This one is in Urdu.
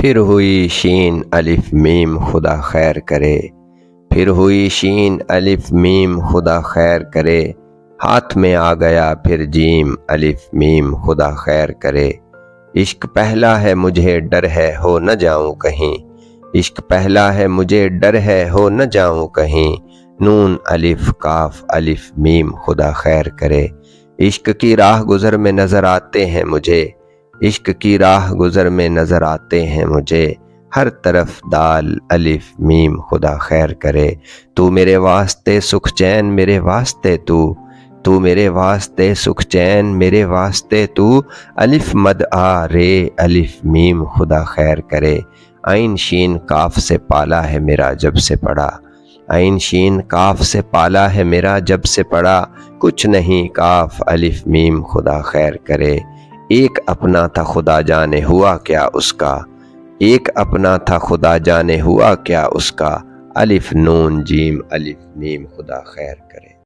پھر ہوئی شین الف میم خدا خیر کرے، پھر ہوئی شین الف میم خدا خیر کرے، ہاتھ میں آ گیا پھر جیم الف میم خدا خیر کرے۔ عشق پہلا ہے مجھے ڈر ہے ہو نہ جاؤں کہیں، عشق پہلا ہے مجھے ڈر ہے ہو نہ جاؤں کہیں، نون الف کاف الف میم خدا خیر کرے۔ عشق کی راہ گزر میں نظر آتے ہیں مجھے، عشق کی راہ گزر میں نظر آتے ہیں مجھے، ہر طرف دال الف میم خدا خیر کرے۔ تو میرے واسطے سکھ چین میرے واسطے تو میرے واسطے سکھ چین میرے واسطے تو، الف مد آ رے الف میم خدا خیر کرے۔ عین شین کاف سے پالا ہے میرا جب سے پڑھا، عین شین کاف سے پالا ہے میرا جب سے پڑھا، کچھ نہیں کاف الف میم خدا خیر کرے۔ ایک اپنا تھا خدا جانے ہوا کیا اس کا، ایک اپنا تھا خدا جانے ہوا کیا اس کا، الف نون جیم الف میم خدا خیر کرے۔